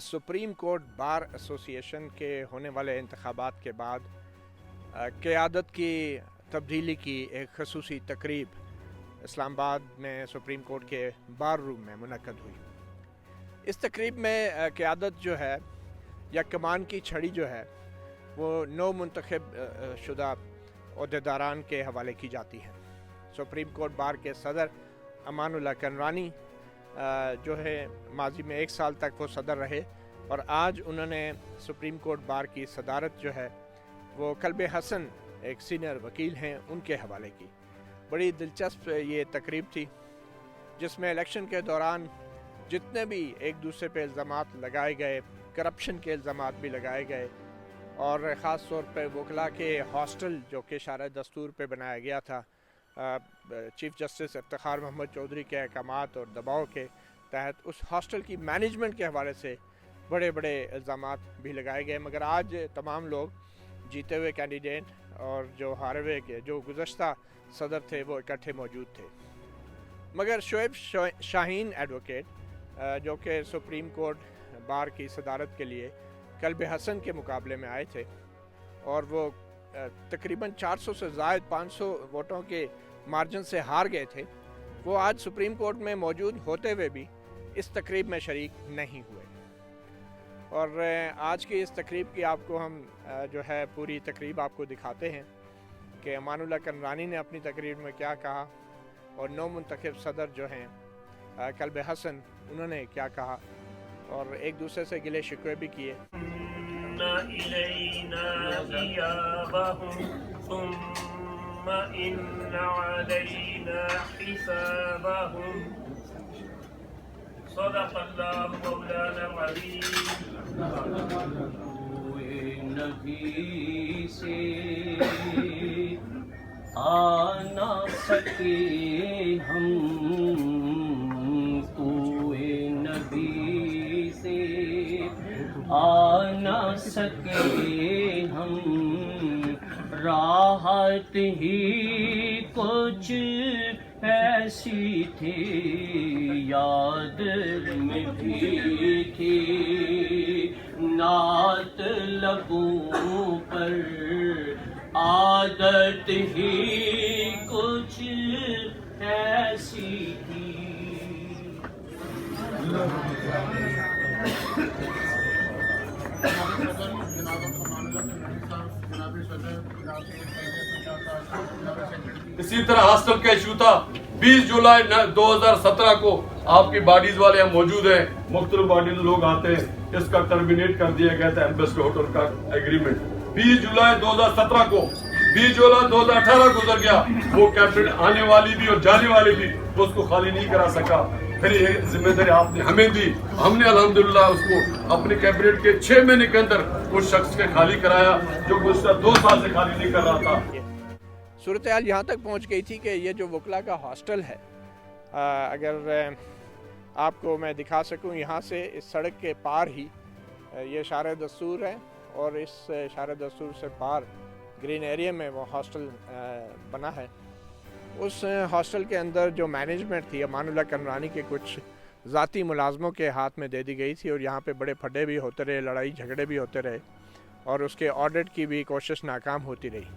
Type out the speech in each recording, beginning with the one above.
Supreme court bar association के होने वाले इंतखाबात के बाद क़यादत की तब्दीली की एक ख़ुसूसी तकरीब इस्लामाबाद में सुप्रीम कोर्ट के बार रूम में मुनक़द हुई। इस तकरीब में क़यादत जो है या कमान की छड़ी जो है वो 9 मुंतखब शुदा ओहदेदारान के हवाले की जाती है। सुप्रीम कोर्ट बार के सदर अमानुल्लाह कनवानी जो है माजी में 1 साल तक वो सदर रहे और आज उन्होंने सुप्रीम कोर्ट बार की सदारत जो है वो कल्ब हसन एक सीनियर वकील हैं उनके हवाले की। बड़ी दिलचस्प ये तकरीब थी जिसमें इलेक्शन के दौरान जितने भी एक दूसरे पे इल्ज़ामात लगाए गए, करप्शन के इल्ज़ामात भी लगाए गए और ख़ास तौर पर वकला के हॉस्टल जो कि शार दस्तूर पे बनाया गया था, चीफ जस्टिस इफ्तिखार मोहम्मद चौधरी के अहकामात और दबाव के तहत उस हॉस्टल की मैनेजमेंट के हवाले से बड़े बड़े इल्ज़ामात भी लगाए गए। मगर आज तमाम लोग जीते हुए कैंडिडेट और जो हारे हुए के जो गुज़श्ता सदर थे वो इकट्ठे मौजूद थे। मगर शोएब शाहीन एडवोकेट जो कि सुप्रीम कोर्ट बार की सदारत के लिए कल्ब हसन के मुकाबले में आए थे और वो तकरीबन 400 से ज़ायद 500 वोटों के मार्जिन से हार गए थे, वो आज सुप्रीम कोर्ट में मौजूद होते हुए भी इस तकरीब में शरीक नहीं हुए। और आज की इस तकरीब की आपको हम जो है पूरी तकरीब आपको दिखाते हैं कि अमानुल्लाह कनवानी ने अपनी तकरीर में क्या कहा और 9 मुंतखब सदर जो हैं कल्ब हसन उन्होंने क्या कहा और एक दूसरे से गिले शिकवे भी किए। नबी से आ ना सके हम, कोई नबी से आ ना सके हम, राहत ही कुछ ऐसी थी याद में भी थी, नात लबों पर आदत ही कुछ ऐसी थी। इसी तरह हॉस्टल का इशू था 20 जुलाई 2017 को आपकी बॉडीज वाले यहाँ मौजूद हैं, मुख्तलिफ बॉडीज लोग आते हैं, इसका टर्मिनेट कर दिया गया था एम्बेसी होटल का एग्रीमेंट 20 जुलाई 2017 को। 20 जुलाई 2018 गुजर गया, वो कैबिनेट आने वाली भी और जाने वाली भी तो उसको खाली नहीं करा सका। फिर ये जिम्मेदारी आपने हमें दी, हमने अल्हम्दुलिल्लाह उसको अपने कैबिनेट के 6 महीने के अंदर उस शख्स के खाली कराया जो गुज़श्ता 2 साल से खाली नहीं कर रहा था। सूरत हाल यहाँ तक पहुँच गई थी कि ये जो वकला का हॉस्टल है, अगर आपको मैं दिखा सकूँ यहाँ से इस सड़क के पार ही ये शार दस्तूर है और इस शार दस्तूर से पार ग्रीन एरिया में वो हॉस्टल बना है। उस हॉस्टल के अंदर जो मैनेजमेंट थी अमानुल्लाह कनवानी के कुछ ज़ाती मुलाजमों के हाथ में दे दी गई थी और यहाँ पे बड़े फड्डे भी होते रहे, लड़ाई झगड़े भी होते रहे और उसके ऑडिट की भी कोशिश नाकाम होती रही।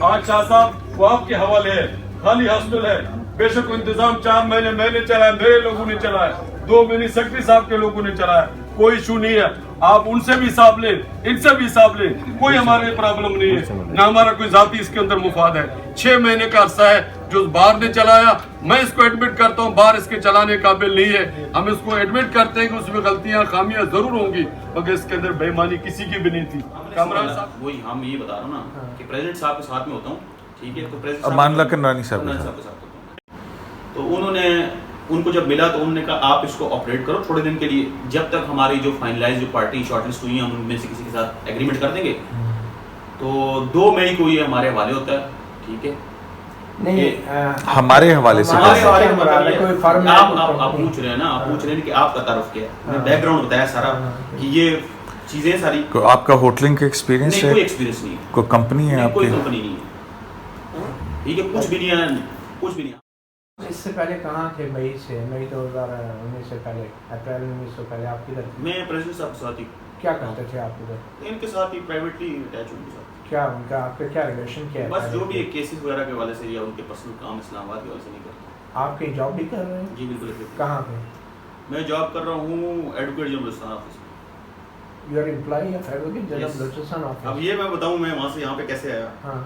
आज शाह साहब वो आपके हवाले है, खाली हॉस्टल है, बेशक इंतजाम 4 महीने मैंने चलाया, मेरे लोगों ने चलाया, 2 महीने सेक्रेटरी साहब के लोगों ने चलाया, कोई इशू नहीं है। आप उनसे भी हिसाब लें, इनसे भी हिसाब लें, कोई हमारे प्रॉब्लम नहीं है, ना हमारा कोई जाति इसके अंदर मुफाद है। 6 महीने का अरसा है जो बार ने चलाया, मैं इसको एडमिट करता हूँ, बार इसके चलाने काबिल नहीं है। हम इसको एडमिट करते हैं कि उसमें गलतियां खामियां जरूर होंगी, मगर इसके अंदर बेईमानी किसी की भी नहीं थी। कामरान साहब वही हम ये बता रहा हूँ ना कि प्रेसिडेंट साहब के साथ में होता हूँ, ठीक है, तो प्रेसिडेंट अमानुल्लाह कनवानी साहब के साथ होता हूँ। तो उन्होंने उनको जब मिला तो उन्होंने कहा आप इसको ऑपरेट करो थोड़े दिन के लिए, जब तक हमारी जो फाइनलाइज जो पार्टी शॉर्टलिस्ट हुई है हम उनमें से किसी के साथ एग्रीमेंट कर देंगे। तो 2 मई को ये हमारे हवाले होता है, ठीक है, नहीं हमारे हवाले से आप पूछ रहे हैं ना, आप पूछ रहे हैं कि आपका तारुफ क्या है, बैकग्राउंड बताया सारा कि ये चीजें सारी। आपका होटलिंग का एक्सपीरियंस है? कोई एक्सपीरियंस नहीं है। कोई कंपनी है आपकी? कोई कंपनी नहीं है, ठीक है, कुछ भी नहीं है, कुछ भी नहीं है। इससे पहले कहाँ थे? मई 2019 से पहले, अप्रैल 19 से पहले आप किधर थे? मैं प्रेसिडेंट साहब के साथ ही, क्या करते थे आप उधर? इनके साथ ही प्राइवेटली अटैच उनके साथ। क्या उनका आपका क्या रिलेशन क्या है? बस जो भी केसेस वगैरह के वाले से या उनके पर्सनल काम इस्लामाबाद के वाले से नहीं करते। आप कहीं जॉब भी कर रहे हैं? जी बिल्कुल। कहाँ पे? मैं जॉब कर रहा हूँ एडवोकेट जनरल बलूचिस्तान ऑफिस में। You are employee of advocate general Balochistan office. अब ये मैं बताऊँ मैं वहाँ से यहाँ पे कैसे आया। हाँ।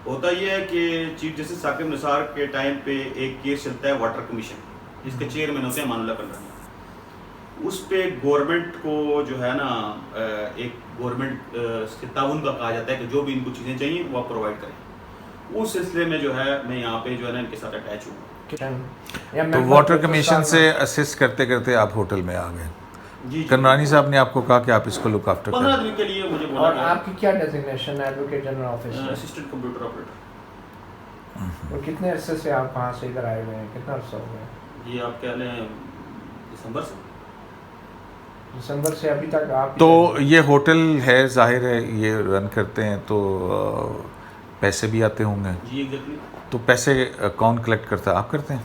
होता ये है कि चीफ जस्टिस साकिब निसार के टाइम पे एक केस चलता है वाटर कमीशन, जिसके चेयरमैन होते हैं मानुल्लाह करनानी। उस पे गवर्नमेंट को जो है ना एक गवर्नमेंट से ताउन का कहा जाता है कि जो भी इनको चीज़ें चाहिए वो आप प्रोवाइड करें। उस सिलसिले में जो है मैं यहाँ पे जो है ना इनके साथ अटैच हूँ। तो वाटर कमीशन से असिस्ट करते करते आप होटल में आ गए। जी करनानी साहब ने आपको कहा कि आप इसको लुक आफ्टर 15 करें। दिन के लिए मुझे बोला और गया। आपकी क्या डेजिग्नेशन है एडवोकेट जनरल ऑफिस में? Assistant computer operator. और कितने अरसे से आप वहाँ से इधर आए हुए हैं? कितना अरसा हो गया? ये आप कह लें दिसंबर से अभी तक आप? तो ये होटल है, जाहिर है ये रन करते हैं तो पैसे भी आते होंगे। जी एग्जैक्टली। तो पैसे कौन कलेक्ट करता है? आप करते हैं?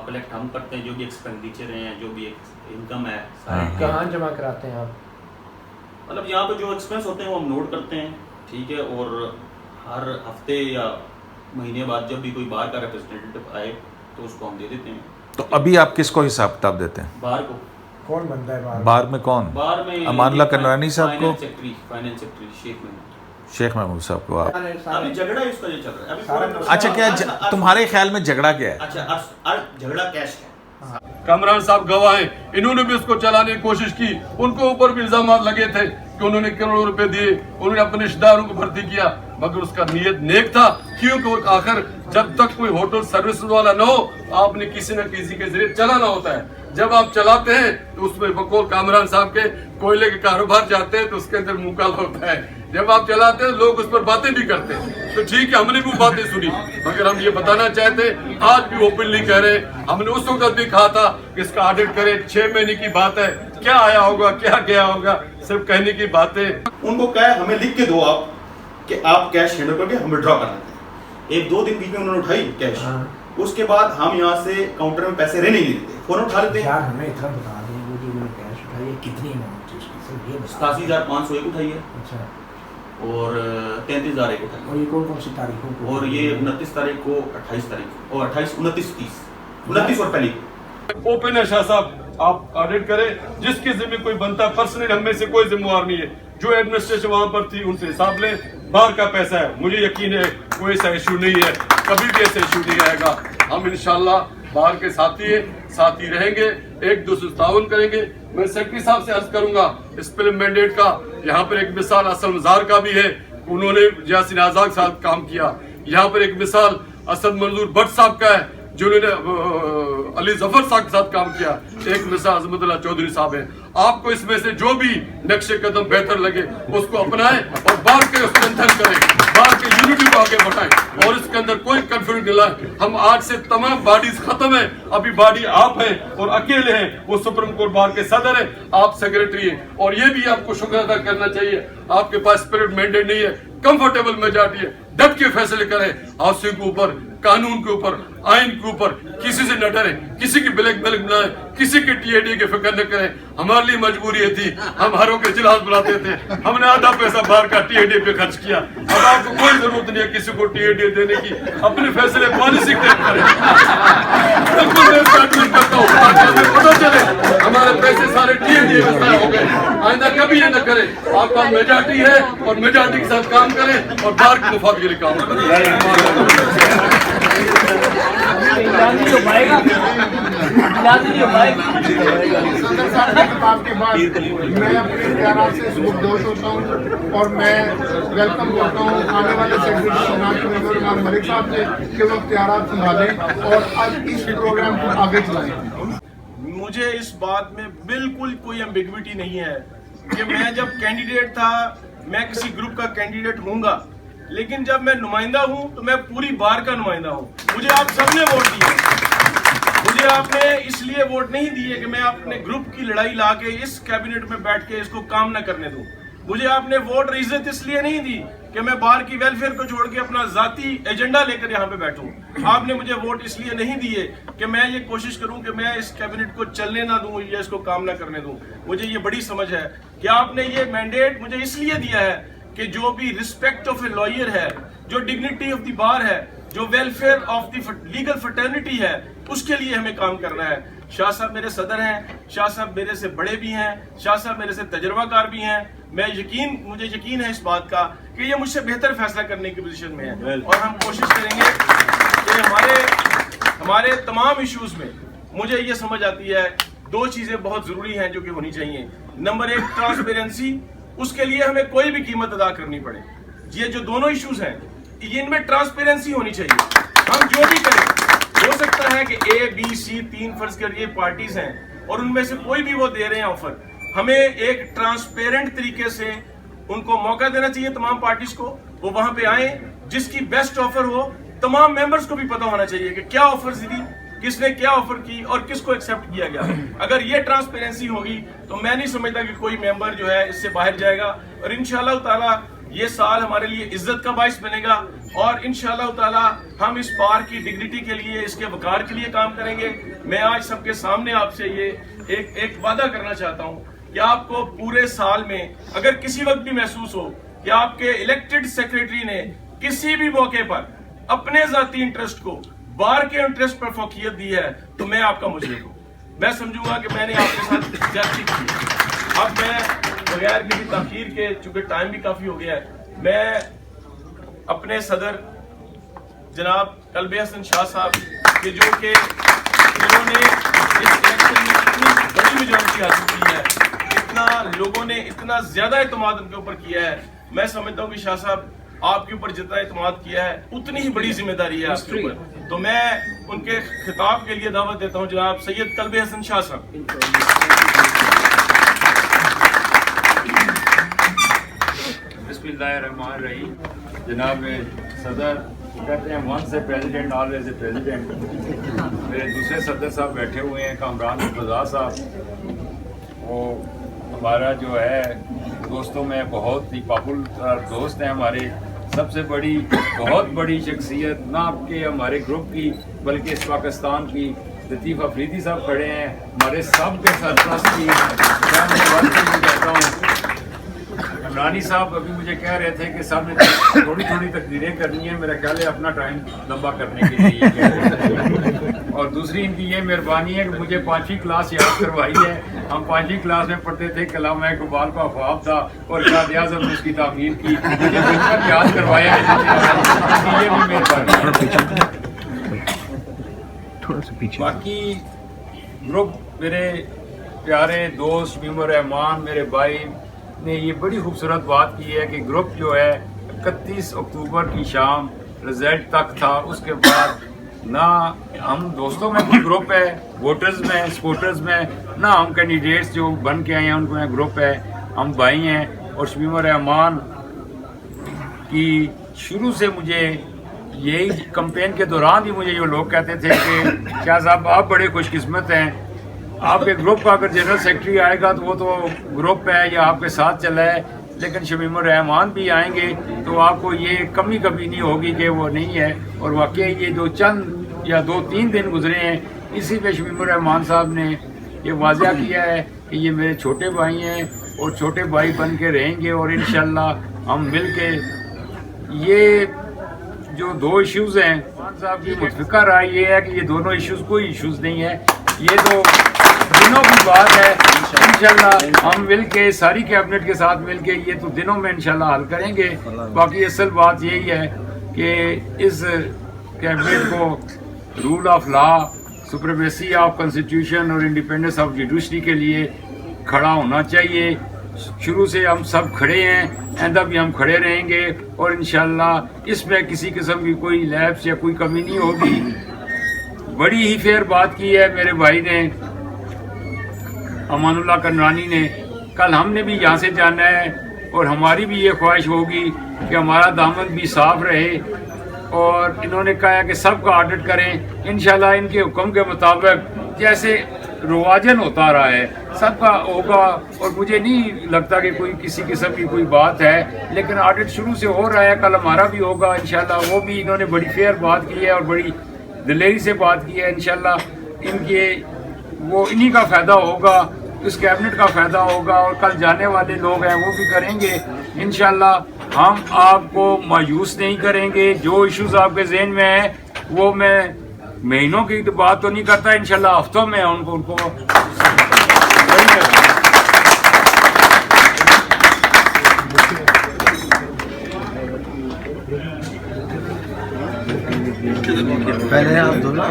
कलेक्ट हम करते हैं, जो भी एक्सपेंडिचर हैं, जो भी इनकम है कहाँ जमा कराते हैं आप? मतलब यहाँ पे जो एक्सपेंस होते हैं वो हम नोट करते हैं, ठीक है। और हर हफ्ते या महीने बाद जब भी कोई बाहर का रिप्रेजेंटेटिव आए तो उसको हम दे देते हैं। तो अभी आप किसको हिसाब किताब देते हैं? बाहर को। कौन बनता है बाहर? बार में कौन? बाहर में अमानुल्लाह करनानी साहब को? फाइनेंस सेक्रेटरी शेख महमूद साहब को आप? अभी झगड़ा इसका ये चल रहा है अभी पूरा। अच्छा, क्या तुम्हारे ख्याल में झगड़ा क्या है? अच्छा झगड़ा कैश है। कामरान साहब गवाह हैं, इन्होंने भी इसको चलाने की कोशिश की, उनको ऊपर भी इल्जाम लगे थे कि उन्होंने करोड़ों रुपए दिए, उन्होंने अपने रिश्तेदारों को भर्ती किया, मगर उसका नियत नेक था। क्योंकि आखिर जब तक कोई होटल सर्विस वाला न हो, आपने किसी न किसी के जरिए चलाना होता है। जब आप चलाते हैं तो उसमें बकौल कामरान साहब के कोयले के कारोबार जाते हैं तो उसके अंदर मुंह काला होता है। जब आप चलाते हैं लोग उस पर बातें भी करते हैं, तो ठीक है हमने भी बातें सुनी, मगर हम ये बताना चाहते आज भी ओपनली कह रहे, हमने उस वक्त भी कहा था कि इसका ऑडिट करें। 6 महीने की बात है, क्या आया होगा क्या गया होगा, सिर्फ कहने की बातें। उनको कहा हमें लिख के दो आप कि आप कैश हैंडल करके हमें ड्रॉ कर लेते हैं। 1-2 दिन बीच में उन्होंने उठाई कैश। उसके बाद हम यहाँ से काउंटर में पैसे रहने नहीं देते, फोन उठा लेते हैं। यार हमें इतना बता दें, वो जो उन्होंने कैश उठाई है कितनी अमाउंट थी उसकी? सिर्फ ये 87,500 एक उठाई है। अच्छा। और 33,000 एक उठाई। और ये कौन सी तारीखों को? और ये 29 तारीख को, 28 तारीख को, और 28, 29, 30, 29 और पहली। ओपन है शाह साहब, आप ऑडिट करें, जिसके जिम्मे कोई बनता है। पर्सनली हम में से कोई जिम्मेवार नहीं है, जो एडमिनिस्ट्रेशन वहां पर थी उनसे हिसाब ले। बाहर का पैसा है, मुझे यकीन है कोई ऐसा इशू नहीं है, कभी भी ऐसा इशू नहीं आएगा। हम इंशाल्लाह बाहर के साथी रहेंगे, एक दूसरे से ताउन करेंगे। मैं सेक्रेटरी साहब से अर्ज करूंगा इस फिल्म मैंडेट का, यहाँ पर एक मिसाल असद मजार का भी है, उन्होंने यासीन आजाद के साथ काम किया। यहाँ पर एक मिसाल असद मंजूर भट्ट साहब का है, जिन्होंने अली जफर साहब के साथ काम किया। एक मिसाल अजमतुल्लाह चौधरी साहब है। आपको इसमें से जो भी नक्शे कदम बेहतर लगे उसको अपनाएं और बाहर के स्ट्रेंथन करें, बाहर के यूनिटी को आगे बढ़ाएं और इसके अंदर कोई कंफ्यूजन नहीं लाए। हम आज से तमाम बॉडीज खत्म है, अभी बॉडी आप हैं और अकेले हैं। वो सुप्रीम कोर्ट बार के सदर है, आप सेक्रेटरी हैं, और ये भी आपको शुक्र अदा करना चाहिए। आपके पास स्पिरिट मैंडेट नहीं है, कंफर्टेबल मेजॉरिटी है, डट के फैसले करें हाउसिंग के ऊपर, कानून के ऊपर, आइन के ऊपर। किसी से न डरे, किसी की ब्लैकमेलिंग न आए, किसी की टीएडी की फिक्र न करें। हमारे लिए मजबूरी ये थी, हम हरों के इजलास बुलाते थे, हमने आधा पैसा बाहर का टीएडी पे खर्च किया। अब आपको कोई जरूरत नहीं है किसी को टीएडी देने की, अपने फैसले पॉलिसी तय करें। बिल्कुल मैं स्टेटमेंट करता हूँ, पता चले हमारे पैसे सारे टीएडी में ज़ाया हो गए। आइंदा कभी ये न करें, आपका मेजॉरिटी है और मेजॉरिटी के साथ काम करें और बाहर के मुफाद के लिए काम करें। आपके बाद मैं अपने इख्तियारात से सुबह होता हूँ और मैं वेलकम करता हूँ आने वाले सेक्रेटरी मलिक साहब से कि वो इख्तियारात संभालें और आज इस प्रोग्राम को आगे चलाएं। मुझे इस बात में बिल्कुल कोई एम्बिग्विटी नहीं है कि मैं जब कैंडिडेट था, मैं किसी ग्रुप का कैंडिडेट हूँगा, लेकिन जब मैं नुमाइंदा हूँ तो मैं पूरी बार का नुमाइंदा हूँ। मुझे आप सबने वोट दिए, मुझे आपने इसलिए वोट नहीं दिए कि मैं अपने ग्रुप की लड़ाई ला के इस कैबिनेट में बैठ के इसको काम न करने दूं। मुझे आपने वोट और इज्जत इसलिए नहीं दी कि मैं बार की वेलफेयर को छोड़ के अपना जाती एजेंडा लेकर यहाँ पे बैठूं। आपने मुझे वोट इसलिए नहीं दिए कि मैं ये कोशिश करूं कि मैं इस कैबिनेट को चलने ना दूं या इसको काम ना करने दूं। मुझे ये बड़ी समझ है कि आपने ये मैंडेट मुझे इसलिए दिया है कि जो भी रिस्पेक्ट ऑफ ए लॉयर है, जो डिग्निटी ऑफ द बार है, जो welfare of the legal fraternity है, उसके लिए हमें काम करना है। शाह साहब मेरे सदर हैं, शाह साहब मेरे से बड़े भी हैं, शाह साहब मेरे से तजर्बाकार भी हैं। मुझे यकीन है इस बात का कि ये मुझसे बेहतर फैसला करने की पोजीशन में है और हम कोशिश करेंगे कि हमारे तमाम इश्यूज में मुझे ये समझ आती है दो चीजें बहुत जरूरी हैं जो कि होनी चाहिए। नंबर एक, ट्रांसपेरेंसी, उसके लिए हमें कोई भी कीमत अदा करनी पड़े। ये जो दोनों इश्यूज हैं इनमें ट्रांसपेरेंसी होनी चाहिए। हम जो भी करें, हो सकता है कि ए बी सी 3 फर्ज करिए पार्टीज हैं और उनमें से कोई भी वो दे रहे हैं ऑफर, हमें एक ट्रांसपेरेंट तरीके से उनको मौका देना चाहिए तमाम पार्टीज को। वो वहां पे आए, जिसकी बेस्ट ऑफर हो, तमाम मेंबर्स को भी पता होना चाहिए कि क्या ऑफर दी, किसने क्या ऑफर की और किसको एक्सेप्ट किया गया। अगर ये ट्रांसपेरेंसी होगी तो मैं नहीं समझता कि कोई मेंबर जो है इससे बाहर जाएगा। और इंशाअल्लाह ताला ये साल हमारे लिए इज्जत का बाइस बनेगा और इंशाअल्लाह ताला हम इस बार की डिग्निटी के लिए, इसके वकार के लिए काम करेंगे। मैं आज सबके सामने आपसे ये एक वादा करना चाहता हूँ कि आपको पूरे साल में अगर किसी वक्त भी महसूस हो कि आपके इलेक्टेड सेक्रेटरी ने किसी भी मौके पर अपने जाती इंटरेस्ट को बार के इंटरेस्ट पर फोकियत दी है, तो मैं आपका मुजरिम हूं। मैं समझूंगा कि मैंने आपके साथ ज्यादती की। अब मैं बगैर किसी ताखीर के, चूंकि टाइम भी काफी हो गया है, मैं अपने सदर जनाब कल्बे हसन शाह साहब के जिन्होंने इस इलेक्शन में इतनी बड़ी मेजॉरिटी हासिल की है, इतना लोगों ने इतना ज्यादा एतमाद उनके ऊपर किया है, मैं समझता हूँ कि शाह साहब आपके ऊपर जितना एतमाद किया है उतनी ही बड़ी जिम्मेदारी है आपके ऊपर। तो मैं उनके खिताब के लिए दावत देता हूँ जनाब सैयद कल्बे हसन शाह साहब। बिस्मिल्लाहिर्रहमानिर्रहीम। जनाब सदर कहते हैं once a president always a president. मेरे दूसरे सदर साहब बैठे हुए हैं, कामरान मुर्तज़ा साहब। वो हमारा जो है दोस्तों में बहुत ही पॉपुलर दोस्त हैं हमारे, सबसे बड़ी बहुत बड़ी शख्सियत ना आपके हमारे ग्रुप की बल्कि इस पाकिस्तान की लतीफ़ अफरीदी साहब खड़े हैं, हमारे सब के सरपरस्त की। मैं कहता हूँ रानी साहब अभी मुझे कह रहे थे कि साहब ने थोड़ी थोड़ी तकदीरें करनी है, मेरा ख्याल है अपना टाइम लंबा करने के लिए। और दूसरी इनकी ये मेहरबानी है कि मुझे 5वीं क्लास याद करवाई है। हम 5वीं क्लास में पढ़ते थे कलाम इकबाल का ख्वाब था और कायद आज़म ने उसकी तामीर की, मुझे बचपन याद करवाया है। ये भी मेहरबानी। बाकी ग्रुप मेरे प्यारे दोस्त शमीम रहमान मेरे भाई ने ये बड़ी खूबसूरत बात की है कि ग्रुप जो है 31 अक्टूबर की शाम रिजल्ट तक था, उसके बाद ना हम दोस्तों में कोई ग्रुप है, वोटर्स में, सपोर्टर्स में, ना हम कैंडिडेट्स जो बन के आए हैं उनमें ग्रुप है, हम भाई हैं। और शमीम रहमान की शुरू से मुझे यही कैंपेन के दौरान भी मुझे ये लोग कहते थे कि क्या साहब आप बड़े खुशकिस्मत हैं, आपके ग्रुप का अगर जनरल सेक्रेटरी आएगा तो वो तो ग्रुप है या आपके साथ चला है, लेकिन शमीम रहमान भी आएंगे तो आपको ये कमी कभी नहीं होगी कि वो नहीं है। और वाकई ये जो चंद या 2-3 दिन गुजरे हैं, इसी पे शमीम रहमान साहब ने ये वाज़ा किया है कि ये मेरे छोटे भाई हैं और छोटे भाई बन के रहेंगे और इंशाल्लाह हम मिल के ये जो 2 इश्यूज़ हैं, खान साहब की मुतफ़िका राय ये है कि ये दोनों इश्यूज़ कोई इश्यूज़ नहीं है, ये तो दिनों की बात है। इंशाल्लाह हम मिल के सारी कैबिनेट के साथ मिल के ये तो दिनों में इंशाल्लाह हल करेंगे। बाकी असल बात यही है कि इस कैबिनेट को rule of law, supremacy of constitution और इंडिपेंडेंस ऑफ जुडिशरी के लिए खड़ा होना चाहिए। शुरू से हम सब खड़े हैं, आइंदा भी हम खड़े रहेंगे और इंशाल्लाह इसमें किसी किस्म की कोई लैप्स या कोई कमी नहीं होगी। बड़ी ही फेयर बात की है मेरे भाई ने, अमानुल्लाह करनानी ने। कल हमने भी यहाँ से जाना है और हमारी भी ये ख्वाहिश होगी कि हमारा दामन भी साफ रहे। और इन्होंने कहा है कि सबका ऑडिट करें, इंशाल्लाह इनके हुक्म के मुताबिक जैसे रवाजन होता रहा है, सबका होगा। और मुझे नहीं लगता कि कोई किसी किस्म की कोई बात है, लेकिन ऑडिट शुरू से हो रहा है, कल हमारा भी होगा इंशाल्लाह। वो भी इन्होंने बड़ी फेयर बात की है और बड़ी दिलेरी से बात की है। इंशाल्लाह इनके वो इन्हीं का फ़ायदा होगा, इस कैबिनेट का फ़ायदा होगा, और कल जाने वाले लोग हैं वो भी करेंगे इंशाल्लाह। हम आपको मायूस नहीं करेंगे। जो इश्यूज आपके जहन में हैं वो मैं महीनों की बात तो नहीं करता, इंशाल्लाह हफ्तों में उनको पहले आप दो ना,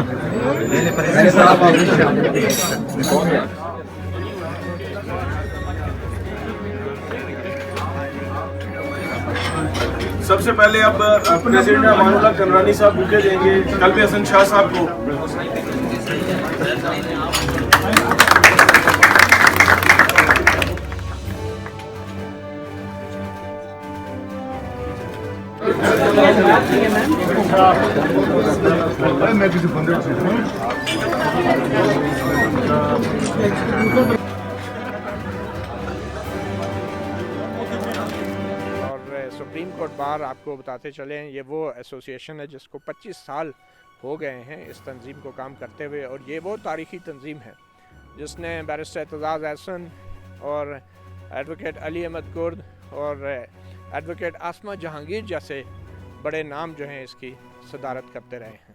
सबसे पहले अब प्रेसिडेंट अमानुल्लाह कमरानी साहब बुके देंगे कल्बे हसन शाह साहब को। मैं किसी बंदे से सुप्रीम कोर्ट बार आपको बताते चले हैं, ये वो एसोसिएशन है जिसको 25 साल हो गए हैं इस तंजीम को काम करते हुए, और ये वो तारीख़ी तंजीम है जिसने बैरिस्टर एतजाज़ एहसन और एडवोकेट अली अहमद कुर्द और एडवोकेट आसमा जहांगीर जैसे बड़े नाम जो हैं इसकी सदारत करते रहे हैं।